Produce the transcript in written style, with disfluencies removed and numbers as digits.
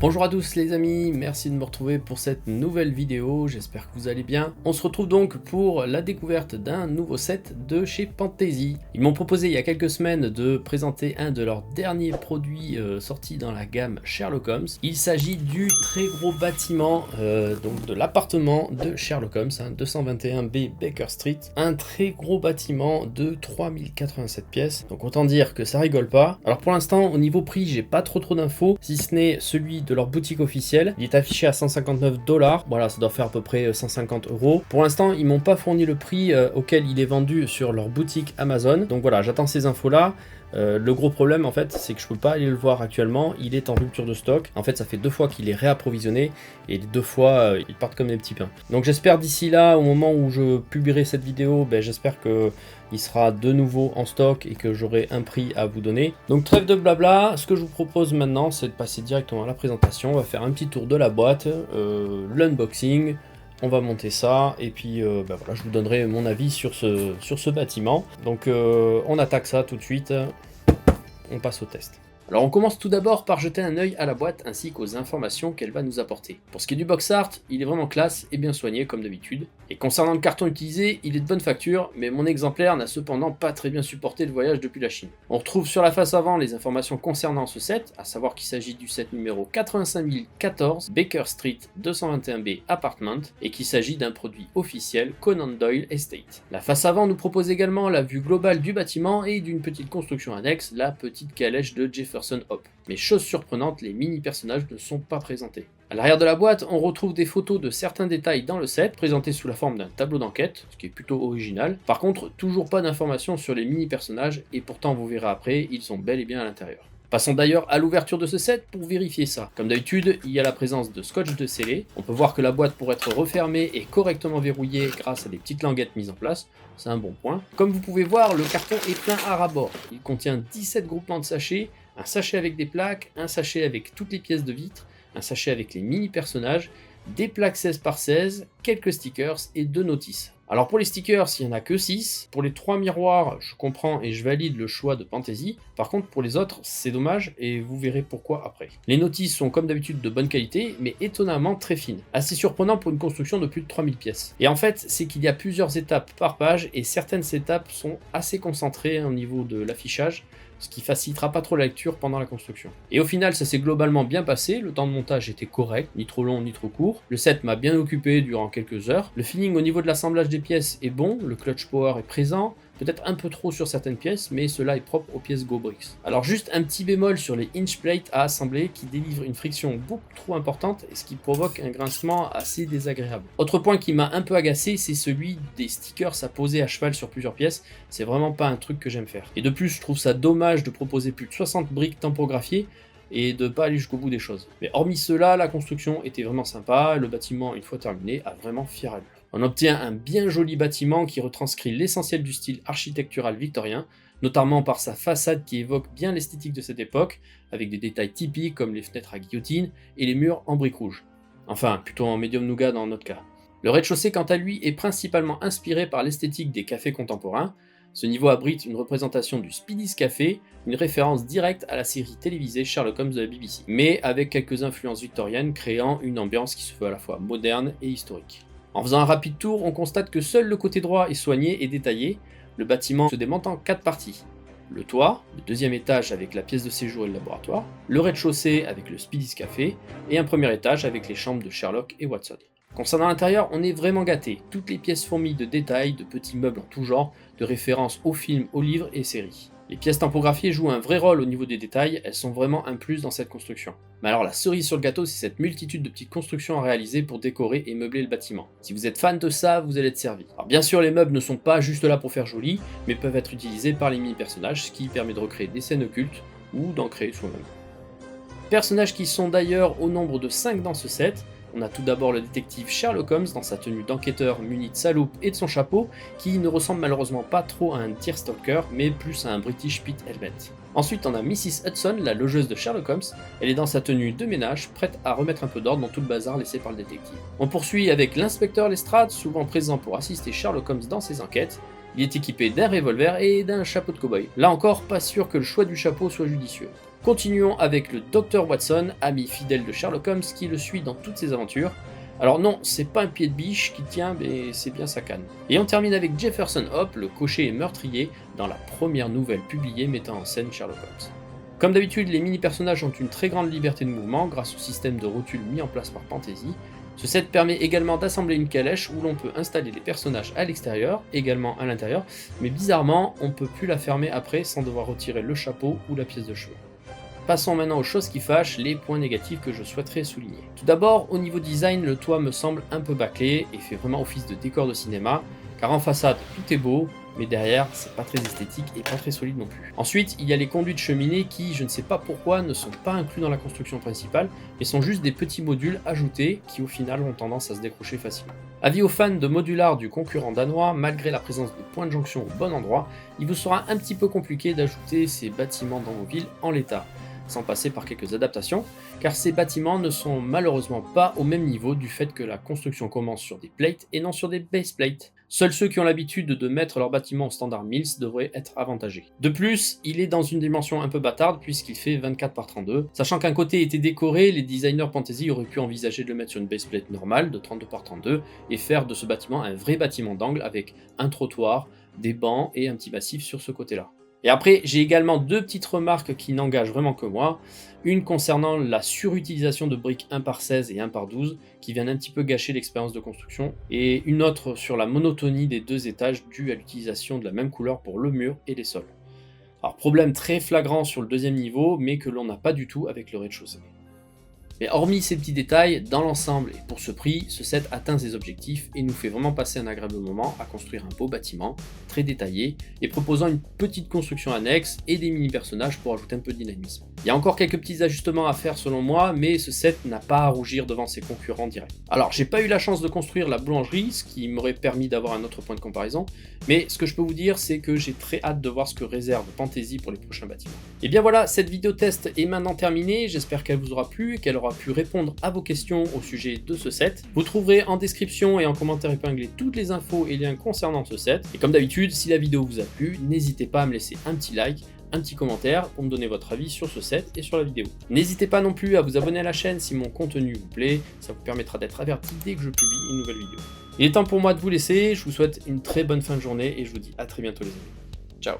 Bonjour à tous les amis, merci de me retrouver pour cette nouvelle vidéo, j'espère que vous allez bien. On se retrouve donc pour la découverte d'un nouveau set de chez Pantasy. Ils m'ont proposé il y a quelques semaines de présenter un de leurs derniers produits sortis dans la gamme Sherlock Holmes. Il s'agit du très gros bâtiment, donc de l'appartement de Sherlock Holmes, 221B Baker Street. Un très gros bâtiment de 3087 pièces, donc autant dire que ça rigole pas. Alors pour l'instant, au niveau prix, j'ai pas trop d'infos, si ce n'est celui de leur boutique officielle. Il est affiché à 159$, voilà, ça doit faire à peu près 150 €. Pour l'instant, ils m'ont pas fourni le prix auquel il est vendu sur leur boutique Amazon, donc voilà, j'attends ces infos là. Le gros problème en fait, c'est que je peux pas aller le voir actuellement, il est en rupture de stock. En fait, ça fait 2 fois qu'il est réapprovisionné et les 2 fois ils partent comme des petits pains. Donc j'espère d'ici là, au moment où je publierai cette vidéo, j'espère que il sera de nouveau en stock et que j'aurai un prix à vous donner. Donc trêve de blabla, ce que je vous propose maintenant, c'est de passer directement à la présentation. On va faire un petit tour de la boîte, l'unboxing. On va monter ça et puis voilà, je vous donnerai mon avis sur ce bâtiment. Donc on attaque ça tout de suite, on passe au test. Alors on commence tout d'abord par jeter un œil à la boîte ainsi qu'aux informations qu'elle va nous apporter. Pour ce qui est du box art, il est vraiment classe et bien soigné comme d'habitude. Et concernant le carton utilisé, il est de bonne facture, mais mon exemplaire n'a cependant pas très bien supporté le voyage depuis la Chine. On retrouve sur la face avant les informations concernant ce set, à savoir qu'il s'agit du set numéro 85014 Baker Street 221B Apartment et qu'il s'agit d'un produit officiel Conan Doyle Estate. La face avant nous propose également la vue globale du bâtiment et d'une petite construction annexe, la petite calèche de Jefferson Hope. Mais chose surprenante, les mini-personnages ne sont pas présentés. À l'arrière de la boîte, on retrouve des photos de certains détails dans le set, présentés sous la forme d'un tableau d'enquête, ce qui est plutôt original. Par contre, toujours pas d'informations sur les mini-personnages, et pourtant vous verrez après, ils sont bel et bien à l'intérieur. Passons d'ailleurs à l'ouverture de ce set pour vérifier ça. Comme d'habitude, il y a la présence de scotch de scellé. On peut voir que la boîte pourrait être refermée et correctement verrouillée grâce à des petites languettes mises en place. C'est un bon point. Comme vous pouvez voir, le carton est plein à ras-bord. Il contient 17 groupements de sachets, un sachet avec des plaques, un sachet avec toutes les pièces de vitre, un sachet avec les mini-personnages, des plaques 16 par 16, quelques stickers et 2 notices. Alors pour les stickers, il n'y en a que 6. Pour les 3 miroirs, je comprends et je valide le choix de Pantasy. Par contre, pour les autres, c'est dommage et vous verrez pourquoi après. Les notices sont comme d'habitude de bonne qualité, mais étonnamment très fines. Assez surprenant pour une construction de plus de 3000 pièces. Et en fait, c'est qu'il y a plusieurs étapes par page et certaines étapes sont assez concentrées au niveau de l'affichage, ce qui facilitera pas trop la lecture pendant la construction. Et au final, ça s'est globalement bien passé, le temps de montage était correct, ni trop long ni trop court. Le set m'a bien occupé durant quelques heures. Le feeling au niveau de l'assemblage des pièces est bon, le clutch power est présent, peut-être un peu trop sur certaines pièces, mais cela est propre aux pièces GoBricks. Alors juste un petit bémol sur les hinge plates à assembler qui délivrent une friction beaucoup trop importante et ce qui provoque un grincement assez désagréable. Autre point qui m'a un peu agacé, c'est celui des stickers à poser à cheval sur plusieurs pièces. C'est vraiment pas un truc que j'aime faire. Et de plus, je trouve ça dommage de proposer plus de 60 briques tampographiées et de pas aller jusqu'au bout des choses. Mais hormis cela, la construction était vraiment sympa, le bâtiment, une fois terminé, a vraiment fière allure. On obtient un bien joli bâtiment qui retranscrit l'essentiel du style architectural victorien, notamment par sa façade qui évoque bien l'esthétique de cette époque, avec des détails typiques comme les fenêtres à guillotine et les murs en briques rouges. Enfin, plutôt en médium nougat dans notre cas. Le rez-de-chaussée quant à lui est principalement inspiré par l'esthétique des cafés contemporains. Ce niveau abrite une représentation du Speedy's Café, une référence directe à la série télévisée Sherlock Holmes de la BBC, mais avec quelques influences victoriennes créant une ambiance qui se veut à la fois moderne et historique. En faisant un rapide tour, on constate que seul le côté droit est soigné et détaillé. Le bâtiment se démonte en 4 parties. Le toit, le deuxième étage avec la pièce de séjour et le laboratoire, le rez-de-chaussée avec le Speedy's Café, et un premier étage avec les chambres de Sherlock et Watson. Concernant l'intérieur, on est vraiment gâté. Toutes les pièces fourmillent de détails, de petits meubles en tout genre, de références aux films, aux livres et séries. Les pièces tampographiées jouent un vrai rôle au niveau des détails, elles sont vraiment un plus dans cette construction. Mais alors la cerise sur le gâteau, c'est cette multitude de petites constructions à réaliser pour décorer et meubler le bâtiment. Si vous êtes fan de ça, vous allez être servi. Alors bien sûr, les meubles ne sont pas juste là pour faire joli, mais peuvent être utilisés par les mini-personnages, ce qui permet de recréer des scènes occultes, ou d'en créer soi-même. Personnages qui sont d'ailleurs au nombre de 5 dans ce set. On a tout d'abord le détective Sherlock Holmes dans sa tenue d'enquêteur muni de sa loupe et de son chapeau, qui ne ressemble malheureusement pas trop à un Deerstalker, mais plus à un British Pete Helmet. Ensuite on a Mrs Hudson, la logeuse de Sherlock Holmes, elle est dans sa tenue de ménage, prête à remettre un peu d'ordre dans tout le bazar laissé par le détective. On poursuit avec l'inspecteur Lestrade, souvent présent pour assister Sherlock Holmes dans ses enquêtes. Il est équipé d'un revolver et d'un chapeau de cow-boy. Là encore, pas sûr que le choix du chapeau soit judicieux. Continuons avec le Dr Watson, ami fidèle de Sherlock Holmes qui le suit dans toutes ses aventures. Alors non, c'est pas un pied de biche qui tient, mais c'est bien sa canne. Et on termine avec Jefferson Hope, le cocher et meurtrier, dans la première nouvelle publiée mettant en scène Sherlock Holmes. Comme d'habitude, les mini-personnages ont une très grande liberté de mouvement grâce au système de rotule mis en place par Fantasy. Ce set permet également d'assembler une calèche où l'on peut installer les personnages à l'extérieur, également à l'intérieur, mais bizarrement, on ne peut plus la fermer après sans devoir retirer le chapeau ou la pièce de cheveux. Passons maintenant aux choses qui fâchent, les points négatifs que je souhaiterais souligner. Tout d'abord, au niveau design, le toit me semble un peu bâclé et fait vraiment office de décor de cinéma, car en façade tout est beau, mais derrière c'est pas très esthétique et pas très solide non plus. Ensuite, il y a les conduits de cheminée qui, je ne sais pas pourquoi, ne sont pas inclus dans la construction principale, mais sont juste des petits modules ajoutés qui au final ont tendance à se décrocher facilement. Avis aux fans de modular du concurrent danois, malgré la présence de points de jonction au bon endroit, il vous sera un petit peu compliqué d'ajouter ces bâtiments dans vos villes en l'état, sans passer par quelques adaptations, car ces bâtiments ne sont malheureusement pas au même niveau du fait que la construction commence sur des plates et non sur des base plates. Seuls ceux qui ont l'habitude de mettre leur bâtiment au standard Mills devraient être avantagés. De plus, il est dans une dimension un peu bâtarde puisqu'il fait 24 par 32. Sachant qu'un côté était décoré, les designers Fantasy auraient pu envisager de le mettre sur une baseplate normale de 32 par 32 et faire de ce bâtiment un vrai bâtiment d'angle avec un trottoir, des bancs et un petit massif sur ce côté-là. Et après, j'ai également deux petites remarques qui n'engagent vraiment que moi. Une concernant la surutilisation de briques 1 par 16 et 1 par 12 qui viennent un petit peu gâcher l'expérience de construction. Et une autre sur la monotonie des deux étages due à l'utilisation de la même couleur pour le mur et les sols. Alors problème très flagrant sur le deuxième niveau, mais que l'on n'a pas du tout avec le rez-de-chaussée. Mais hormis ces petits détails, dans l'ensemble et pour ce prix, ce set atteint ses objectifs et nous fait vraiment passer un agréable moment à construire un beau bâtiment, très détaillé, et proposant une petite construction annexe et des mini-personnages pour ajouter un peu de dynamisme. Il y a encore quelques petits ajustements à faire selon moi, mais ce set n'a pas à rougir devant ses concurrents directs. Alors j'ai pas eu la chance de construire la boulangerie, ce qui m'aurait permis d'avoir un autre point de comparaison, mais ce que je peux vous dire c'est que j'ai très hâte de voir ce que réserve Fantasy pour les prochains bâtiments. Et bien voilà, cette vidéo test est maintenant terminée, j'espère qu'elle vous aura plu, qu'elle aura pu répondre à vos questions au sujet de ce set. Vous trouverez en description et en commentaire épinglé toutes les infos et liens concernant ce set. Et comme d'habitude, si la vidéo vous a plu, n'hésitez pas à me laisser un petit like, un petit commentaire pour me donner votre avis sur ce set et sur la vidéo. N'hésitez pas non plus à vous abonner à la chaîne si mon contenu vous plaît, ça vous permettra d'être averti dès que je publie une nouvelle vidéo. Il est temps pour moi de vous laisser, je vous souhaite une très bonne fin de journée et je vous dis à très bientôt les amis. Ciao.